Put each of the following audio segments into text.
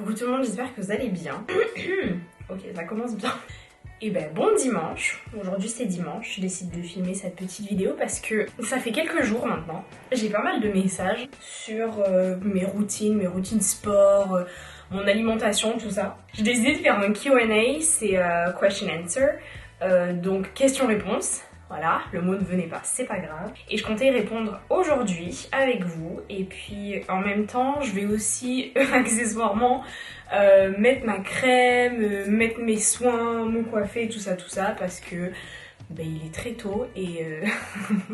Coucou tout le monde, j'espère que vous allez bien. Ok, ça commence bien. Et ben bon dimanche, aujourd'hui c'est dimanche, je décide de filmer cette petite vidéo parce que ça fait quelques jours maintenant. J'ai pas mal de messages sur mes routines sport, mon alimentation, tout ça. J'ai décidé de faire un Q&A, c'est question answer, donc question-réponse. Voilà, le mot ne venait pas, c'est pas grave. Et je comptais y répondre aujourd'hui avec vous. Et puis en même temps, je vais aussi accessoirement mettre ma crème, mettre mes soins, me coiffer, tout ça, parce que ben, il est très tôt et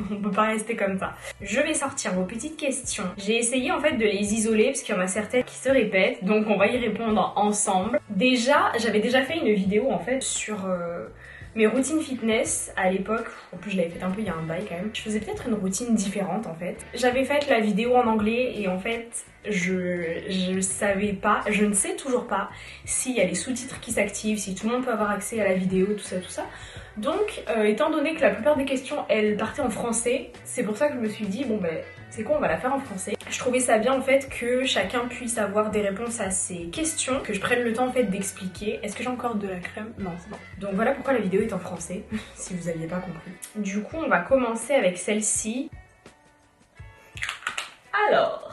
on peut pas rester comme ça. Je vais sortir vos petites questions. J'ai essayé en fait de les isoler parce qu'il y en a certaines qui se répètent, donc on va y répondre ensemble. Déjà, j'avais déjà fait une vidéo en fait sur mes routines fitness à l'époque. En plus je l'avais fait un peu il y a un bail quand même. Je faisais peut-être une routine différente en fait. J'avais fait la vidéo en anglais et en fait je savais pas, je ne sais toujours pas s'il y a les sous-titres qui s'activent, si tout le monde peut avoir accès à la vidéo, tout ça. Donc étant donné que la plupart des questions elles partaient en français, c'est pour ça que je me suis dit bon ben c'est quoi, on va la faire en français. Je trouvais ça bien en fait que chacun puisse avoir des réponses à ces questions, que je prenne le temps en fait d'expliquer. Est-ce que j'ai encore de la crème? Non, c'est bon. Donc voilà pourquoi la vidéo est en français, si vous aviez pas compris. Du coup on va commencer avec celle-ci. Alors,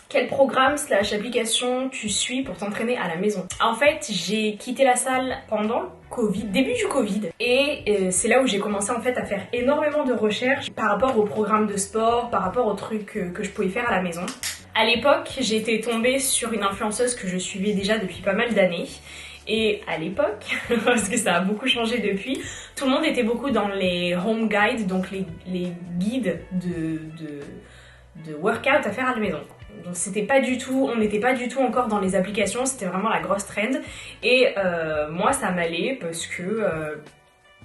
quel programme / application tu suis pour t'entraîner à la maison? En fait, j'ai quitté la salle pendant le Covid, début du Covid, et c'est là où j'ai commencé en fait à faire énormément de recherches par rapport au programme de sport, par rapport aux trucs que je pouvais faire à la maison. À l'époque, j'étais tombée sur une influenceuse que je suivais déjà depuis pas mal d'années. Et à l'époque, parce que ça a beaucoup changé depuis, tout le monde était beaucoup dans les home guides, donc les guides de workout à faire à la maison. Donc c'était pas du tout, on n'était pas du tout encore dans les applications, c'était vraiment la grosse trend. Et moi ça m'allait parce que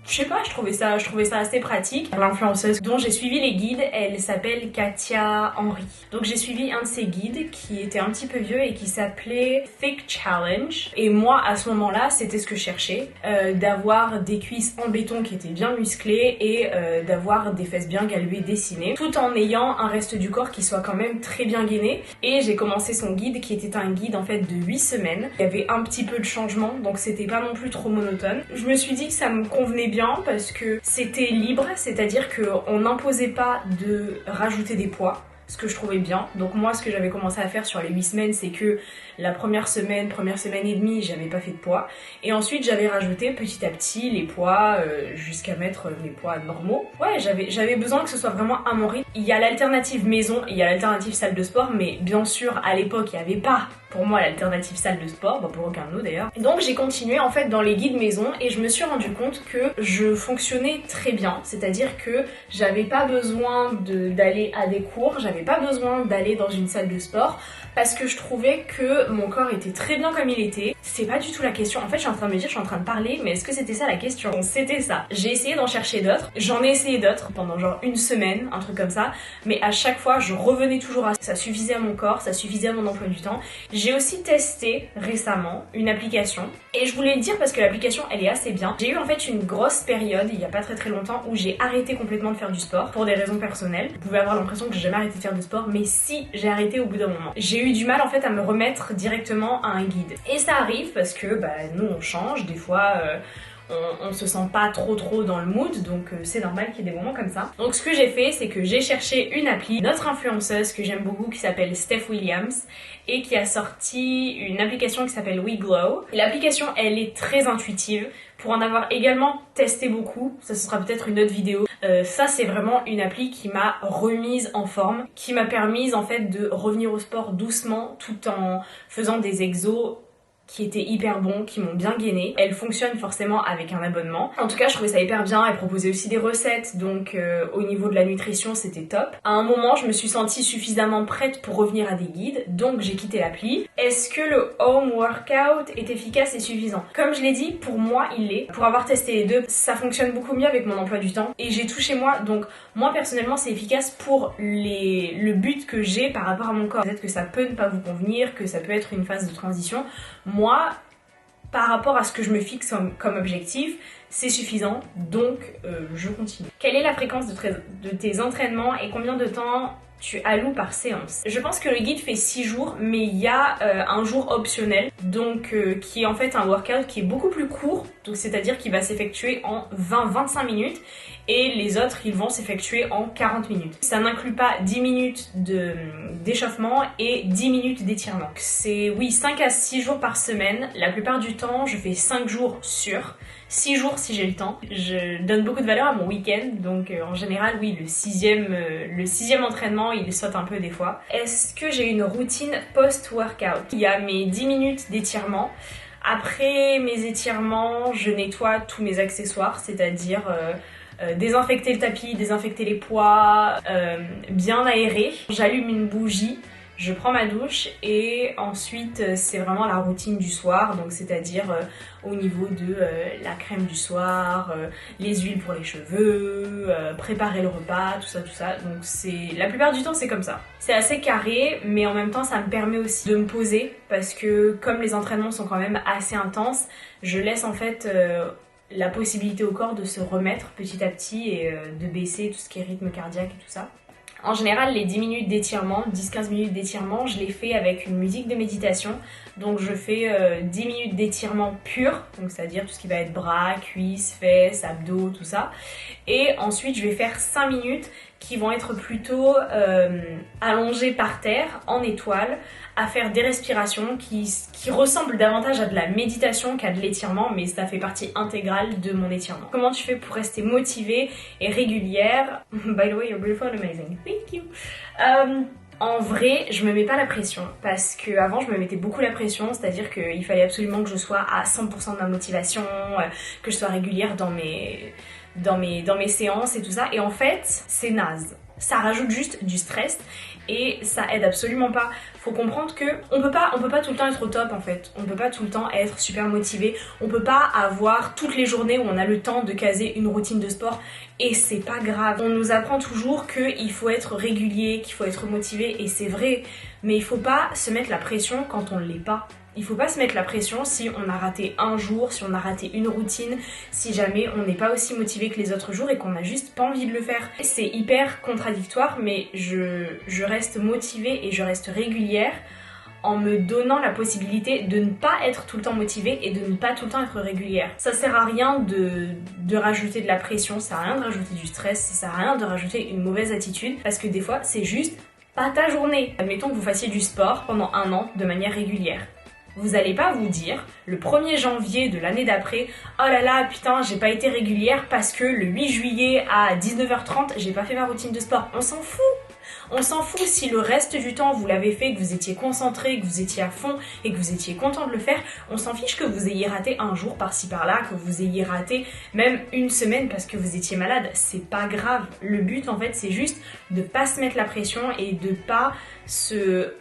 je sais pas, je trouvais ça assez pratique. L'influenceuse dont j'ai suivi les guides, elle s'appelle Katia Henry. Donc j'ai suivi un de ses guides qui était un petit peu vieux et qui s'appelait Thick Challenge. Et moi à ce moment-là, c'était ce que je cherchais, d'avoir des cuisses en béton qui étaient bien musclées et d'avoir des fesses bien galuées dessinées, tout en ayant un reste du corps qui soit quand même très bien gainé. Et j'ai commencé son guide qui était un guide en fait de 8 semaines. Il y avait un petit peu de changement, donc c'était pas non plus trop monotone. Je me suis dit que ça me convenait bien parce que c'était libre, c'est-à-dire qu'on n'imposait pas de rajouter des poids, ce que je trouvais bien. Donc moi ce que j'avais commencé à faire sur les 8 semaines, c'est que la première semaine et demie, j'avais pas fait de poids. Et ensuite j'avais rajouté petit à petit les poids jusqu'à mettre les poids normaux. Ouais, j'avais besoin que ce soit vraiment à mon rythme. Il y a l'alternative maison et il y a l'alternative salle de sport, mais bien sûr à l'époque il n'y avait pas pour moi l'alternative salle de sport, bah pour aucun de nous d'ailleurs. Donc j'ai continué en fait dans les guides maison et je me suis rendu compte que je fonctionnais très bien, c'est-à-dire que j'avais pas besoin d'aller à des cours, j'avais pas besoin d'aller dans une salle de sport parce que je trouvais que mon corps était très bien comme il était. C'est pas du tout la question, en fait je suis en train de me dire, je suis en train de parler, mais est-ce que c'était ça la question? C'était ça. J'ai essayé d'en chercher d'autres, j'en ai essayé d'autres pendant genre une semaine, un truc comme ça, mais à chaque fois je revenais toujours à ça. Ça suffisait à mon corps, ça suffisait à mon emploi du temps. J'ai aussi testé récemment une application et je voulais le dire parce que l'application elle est assez bien. J'ai eu en fait une grosse période il y a pas très longtemps où j'ai arrêté complètement de faire du sport pour des raisons personnelles. Vous pouvez avoir l'impression que j'ai jamais arrêté de faire du sport, mais si, j'ai arrêté au bout d'un moment. J'ai eu du mal en fait à me remettre directement à un guide. Et ça arrive parce que bah, nous on change, des fois on se sent pas trop dans le mood, donc c'est normal qu'il y ait des moments comme ça. Donc ce que j'ai fait, c'est que j'ai cherché une appli, notre influenceuse que j'aime beaucoup qui s'appelle Steph Williams et qui a sorti une application qui s'appelle WeGlow. L'application elle est très intuitive. Pour en avoir également testé beaucoup, ça ce sera peut-être une autre vidéo, ça c'est vraiment une appli qui m'a remise en forme, qui m'a permise en fait de revenir au sport doucement tout en faisant des exos qui étaient hyper bons, qui m'ont bien gainé. Elle fonctionne forcément avec un abonnement. En tout cas, je trouvais ça hyper bien. Elle proposait aussi des recettes, donc au niveau de la nutrition, c'était top. À un moment, je me suis sentie suffisamment prête pour revenir à des guides, donc j'ai quitté l'appli. Est-ce que le home workout est efficace et suffisant? Comme je l'ai dit, pour moi, il l'est. Pour avoir testé les deux, ça fonctionne beaucoup mieux avec mon emploi du temps. Et j'ai tout chez moi, donc moi personnellement, c'est efficace pour le but que j'ai par rapport à mon corps. Peut-être que ça peut ne pas vous convenir, que ça peut être une phase de transition. Moi, par rapport à ce que je me fixe comme objectif, c'est suffisant, donc je continue. Quelle est la fréquence de tes entraînements et combien de temps tu alloues par séance. Je pense que le guide fait 6 jours, mais il y a un jour optionnel, donc qui est en fait un workout qui est beaucoup plus court, donc c'est-à-dire qu'il va s'effectuer en 20-25 minutes, et les autres ils vont s'effectuer en 40 minutes. Ça n'inclut pas 10 minutes d'échauffement et 10 minutes d'étirement. C'est oui 5 à 6 jours par semaine. La plupart du temps je fais 5 jours sûrs, 6 jours si j'ai le temps. Je donne beaucoup de valeur à mon week-end, donc en général oui le sixième entraînement il saute un peu des fois. Est-ce que j'ai une routine post-workout? Il y a mes 10 minutes d'étirement. Après mes étirements, je nettoie tous mes accessoires, c'est-à-dire désinfecter le tapis, désinfecter les poids, bien aérer. J'allume une bougie, je prends ma douche et ensuite c'est vraiment la routine du soir, donc c'est-à-dire au niveau de la crème du soir, les huiles pour les cheveux, préparer le repas, tout ça. Donc la plupart du temps c'est comme ça. C'est assez carré, mais en même temps ça me permet aussi de me poser parce que comme les entraînements sont quand même assez intenses, je laisse en fait la possibilité au corps de se remettre petit à petit et de baisser tout ce qui est rythme cardiaque et tout ça. En général, les 10 minutes d'étirement, 10-15 minutes d'étirement, je les fais avec une musique de méditation. Donc je fais 10 minutes d'étirement pur, donc c'est-à-dire tout ce qui va être bras, cuisses, fesses, abdos, tout ça. Et ensuite, je vais faire 5 minutes qui vont être plutôt allongées par terre, en étoile, à faire des respirations qui ressemblent davantage à de la méditation qu'à de l'étirement, mais ça fait partie intégrale de mon étirement. Comment tu fais pour rester motivée et régulière? By the way, you're beautiful and amazing. Thank you. En vrai, je me mets pas la pression parce que avant je me mettais beaucoup la pression, c'est-à-dire qu'il fallait absolument que je sois à 100% de ma motivation, que je sois régulière dans mes séances et tout ça. Et en fait, c'est naze. Ça rajoute juste du stress et ça aide absolument pas. Faut comprendre que on peut pas tout le temps être au top en fait. On peut pas tout le temps être super motivé. On peut pas avoir toutes les journées où on a le temps de caser une routine de sport et c'est pas grave. On nous apprend toujours qu'il faut être régulier, qu'il faut être motivé et c'est vrai. Mais il faut pas se mettre la pression quand on l'est pas. Il faut pas se mettre la pression si on a raté un jour, si on a raté une routine, si jamais on n'est pas aussi motivé que les autres jours et qu'on a juste pas envie de le faire. C'est hyper contradictoire, mais je reste motivée et je reste régulière en me donnant la possibilité de ne pas être tout le temps motivée et de ne pas tout le temps être régulière. Ça sert à rien de rajouter de la pression, ça sert à rien de rajouter du stress, ça sert à rien de rajouter une mauvaise attitude parce que des fois c'est juste pas ta journée. Admettons que vous fassiez du sport pendant un an de manière régulière. Vous allez pas vous dire, le 1er janvier de l'année d'après, oh là là, putain, j'ai pas été régulière parce que le 8 juillet à 19h30, j'ai pas fait ma routine de sport. On s'en fout. On s'en fout si le reste du temps vous l'avez fait, que vous étiez concentré, que vous étiez à fond et que vous étiez content de le faire. On s'en fiche que vous ayez raté un jour par-ci par-là, que vous ayez raté même une semaine parce que vous étiez malade. C'est pas grave. Le but en fait c'est juste de pas se mettre la pression et de pas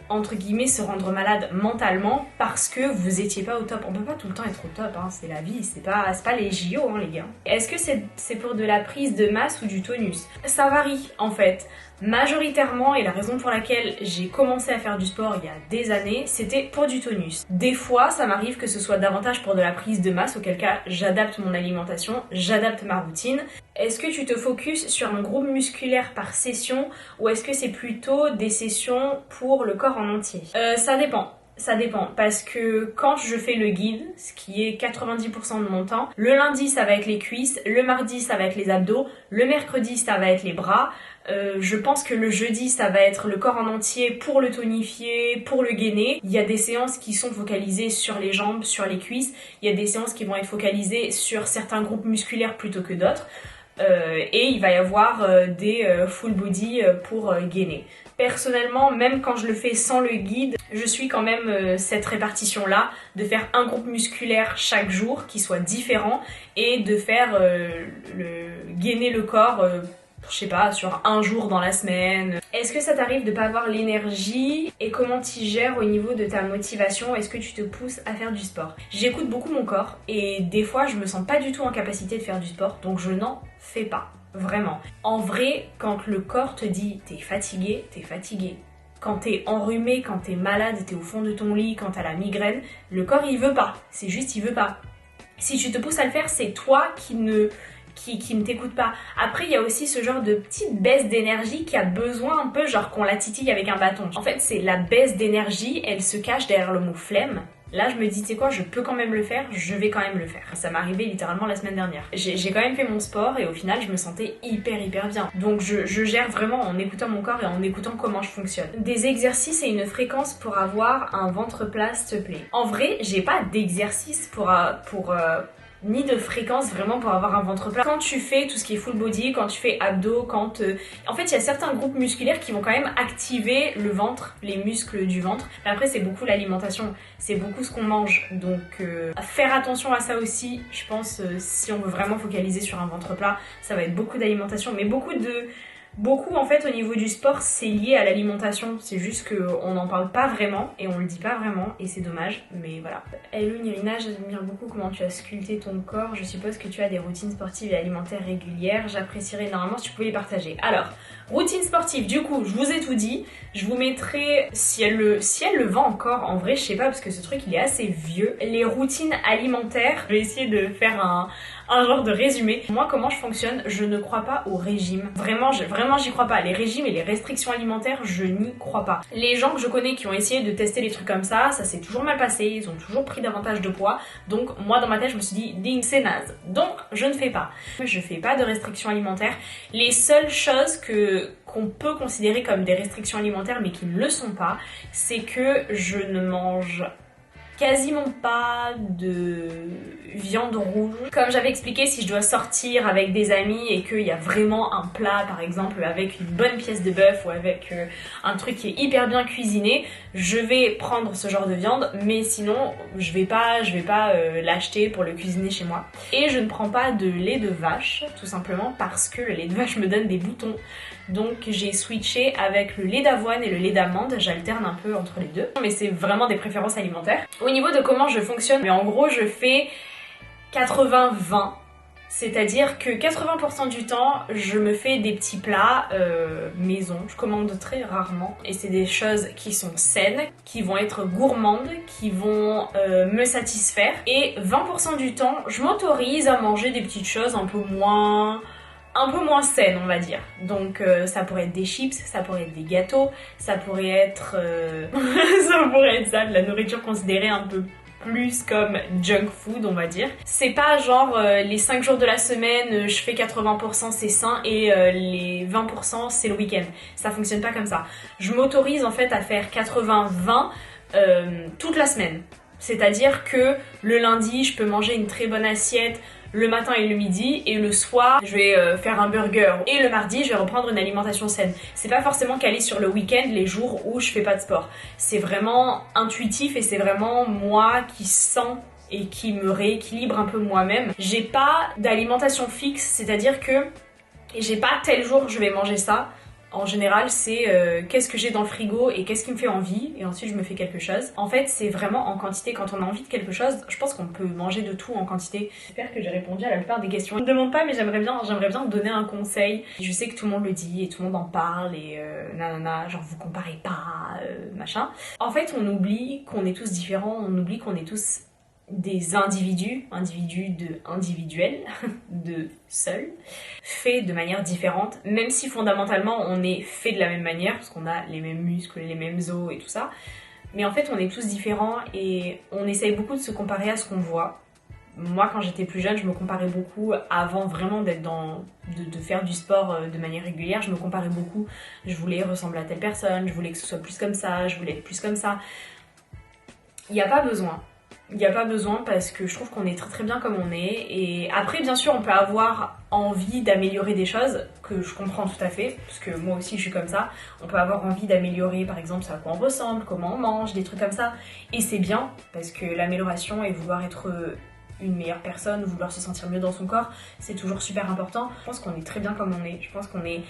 entre guillemets se rendre malade mentalement parce que vous étiez pas au top. On peut pas tout le temps être au top, hein. C'est la vie, c'est pas les JO hein, les gars. Est-ce que c'est pour de la prise de masse ou du tonus? Ça varie en fait. Majoritairement, et la raison pour laquelle j'ai commencé à faire du sport il y a des années, c'était pour du tonus. Des fois, ça m'arrive que ce soit davantage pour de la prise de masse, auquel cas j'adapte mon alimentation, j'adapte ma routine. Est-ce que tu te focuses sur un groupe musculaire par session ou est-ce que c'est plutôt des sessions pour le corps en entier? Ça dépend. Ça dépend, parce que quand je fais le guide, ce qui est 90% de mon temps, le lundi ça va être les cuisses, le mardi ça va être les abdos, le mercredi ça va être les bras, je pense que le jeudi ça va être le corps en entier pour le tonifier, pour le gainer. Il y a des séances qui sont focalisées sur les jambes, sur les cuisses, il y a des séances qui vont être focalisées sur certains groupes musculaires plutôt que d'autres. Et il va y avoir des full body pour gainer. Personnellement, même quand je le fais sans le guide, je suis quand même cette répartition-là, de faire un groupe musculaire chaque jour qui soit différent et de faire gainer le corps, je sais pas, sur un jour dans la semaine. Est-ce que ça t'arrive de pas avoir l'énergie et comment tu gères au niveau de ta motivation? Est-ce que tu te pousses à faire du sport? J'écoute beaucoup mon corps et des fois je me sens pas du tout en capacité de faire du sport, donc je n'en fais pas. Vraiment. En vrai, quand le corps te dit t'es fatigué, t'es fatigué. Quand t'es enrhumé, quand t'es malade, t'es au fond de ton lit, quand t'as la migraine, le corps il veut pas. C'est juste il veut pas. Si tu te pousses à le faire, c'est toi qui qui ne t'écoute pas. Après, il y a aussi ce genre de petite baisse d'énergie qui a besoin un peu genre qu'on la titille avec un bâton. En fait, c'est la baisse d'énergie, elle se cache derrière le mot flemme. Là, je me dis, tu sais quoi, je peux quand même le faire, je vais quand même le faire. Ça m'est arrivé littéralement la semaine dernière. J'ai quand même fait mon sport et au final, je me sentais hyper bien. Donc, je gère vraiment en écoutant mon corps et en écoutant comment je fonctionne. Des exercices et une fréquence pour avoir un ventre plat, s'il te plaît. En vrai, j'ai pas d'exercice ni de fréquence vraiment pour avoir un ventre plat. Quand tu fais tout ce qui est full body, quand tu fais abdos, en fait il y a certains groupes musculaires qui vont quand même activer le ventre, les muscles du ventre. Mais après c'est beaucoup l'alimentation, c'est beaucoup ce qu'on mange. Donc faire attention à ça aussi, je pense, si on veut vraiment focaliser sur un ventre plat, ça va être beaucoup d'alimentation, mais beaucoup en fait au niveau du sport c'est lié à l'alimentation, c'est juste qu'on n'en parle pas vraiment et on le dit pas vraiment et c'est dommage, mais voilà. Hello Nirina, j'admire beaucoup comment tu as sculpté ton corps, je suppose que tu as des routines sportives et alimentaires régulières, j'apprécierais énormément si tu pouvais les partager. Alors, routine sportive, du coup je vous ai tout dit, je vous mettrai, si elle le vend encore, en vrai je sais pas parce que ce truc il est assez vieux, les routines alimentaires, je vais essayer de faire un genre de résumé. Moi, comment je fonctionne, je ne crois pas au régime. Vraiment, j'y crois pas. Les régimes et les restrictions alimentaires, je n'y crois pas. Les gens que je connais qui ont essayé de tester les trucs comme ça s'est toujours mal passé. Ils ont toujours pris davantage de poids. Donc, moi, dans ma tête, je me suis dit, ding, c'est naze. Donc, je ne fais pas. Je fais pas de restrictions alimentaires. Les seules choses qu'on peut considérer comme des restrictions alimentaires, mais qui ne le sont pas, c'est que je ne mange quasiment pas de viande rouge. Comme j'avais expliqué, si je dois sortir avec des amis et qu'il y a vraiment un plat par exemple avec une bonne pièce de bœuf ou avec un truc qui est hyper bien cuisiné, je vais prendre ce genre de viande, mais sinon je vais pas l'acheter pour le cuisiner chez moi. Et je ne prends pas de lait de vache, tout simplement parce que le lait de vache me donne des boutons. Donc j'ai switché avec le lait d'avoine et le lait d'amande, j'alterne un peu entre les deux, mais c'est vraiment des préférences alimentaires. Au niveau de comment je fonctionne, mais en gros je fais 80-20, c'est-à-dire que 80% du temps je me fais des petits plats maison, je commande très rarement et c'est des choses qui sont saines, qui vont être gourmandes, qui vont me satisfaire, et 20% du temps je m'autorise à manger des petites choses un peu moins saine, on va dire. Donc ça pourrait être des chips, ça pourrait être des gâteaux, ça pourrait être ça, de la nourriture considérée un peu plus comme junk food, on va dire. C'est pas genre les 5 jours de la semaine, je fais 80% c'est sain et les 20% c'est le week-end. Ça fonctionne pas comme ça. Je m'autorise en fait à faire 80-20 toute la semaine. C'est-à-dire que le lundi, je peux manger une très bonne assiette, le matin et le midi, et le soir je vais faire un burger, et le mardi je vais reprendre une alimentation saine. C'est pas forcément calé sur le week-end, les jours où je fais pas de sport. C'est vraiment intuitif et c'est vraiment moi qui sens et qui me rééquilibre un peu moi-même. J'ai pas d'alimentation fixe, c'est-à-dire que j'ai pas tel jour je vais manger ça. En général, c'est qu'est-ce que j'ai dans le frigo et qu'est-ce qui me fait envie, et ensuite je me fais quelque chose. En fait, c'est vraiment en quantité. Quand on a envie de quelque chose, je pense qu'on peut manger de tout en quantité. J'espère que j'ai répondu à la plupart des questions. Je ne demande pas, mais j'aimerais bien donner un conseil. Je sais que tout le monde le dit et tout le monde en parle et nanana, genre vous comparez pas, machin. En fait, on oublie qu'on est tous différents, on oublie qu'on est tous des individus individuels, de seuls, faits de manière différente, même si fondamentalement on est fait de la même manière, parce qu'on a les mêmes muscles, les mêmes os et tout ça, mais en fait on est tous différents et on essaye beaucoup de se comparer à ce qu'on voit. Moi quand j'étais plus jeune, je me comparais beaucoup, avant vraiment d'être de faire du sport de manière régulière, je me comparais beaucoup, je voulais ressembler à telle personne, je voulais que ce soit plus comme ça, je voulais être plus comme ça. Il n'y a pas besoin. Il n'y a pas besoin parce que je trouve qu'on est très très bien comme on est, et après bien sûr on peut avoir envie d'améliorer des choses, que je comprends tout à fait, parce que moi aussi je suis comme ça. On peut avoir envie d'améliorer par exemple à quoi on ressemble, comment on mange, des trucs comme ça, et c'est bien parce que l'amélioration et vouloir être une meilleure personne, vouloir se sentir mieux dans son corps, c'est toujours super important. Je pense qu'on est très bien comme on est, je pense qu'on est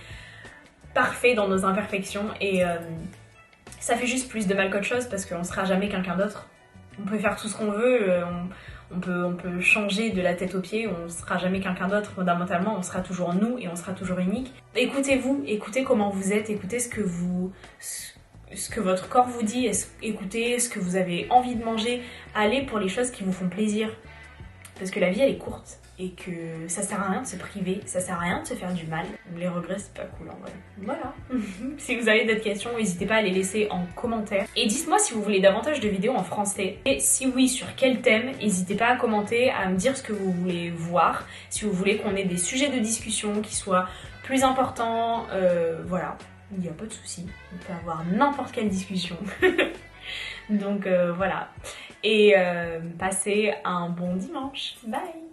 parfait dans nos imperfections, et ça fait juste plus de mal qu'autre chose parce qu'on sera jamais quelqu'un d'autre. On peut faire tout ce qu'on veut, on peut changer de la tête aux pieds, on sera jamais quelqu'un d'autre. Fondamentalement, on sera toujours nous et on sera toujours unique. Écoutez-vous, écoutez comment vous êtes, écoutez ce que votre corps vous dit, écoutez ce que vous avez envie de manger, allez pour les choses qui vous font plaisir. parce que la vie elle est courte et que ça sert à rien de se priver, ça sert à rien de se faire du mal. Les regrets c'est pas cool en vrai. Voilà. Si vous avez d'autres questions, n'hésitez pas à les laisser en commentaire. Et dites-moi si vous voulez davantage de vidéos en français. Et si oui, sur quel thème, n'hésitez pas à commenter, à me dire ce que vous voulez voir. Si vous voulez qu'on ait des sujets de discussion qui soient plus importants, voilà. Il n'y a pas de souci, on peut avoir n'importe quelle discussion. Donc voilà. Et passez un bon dimanche. Bye!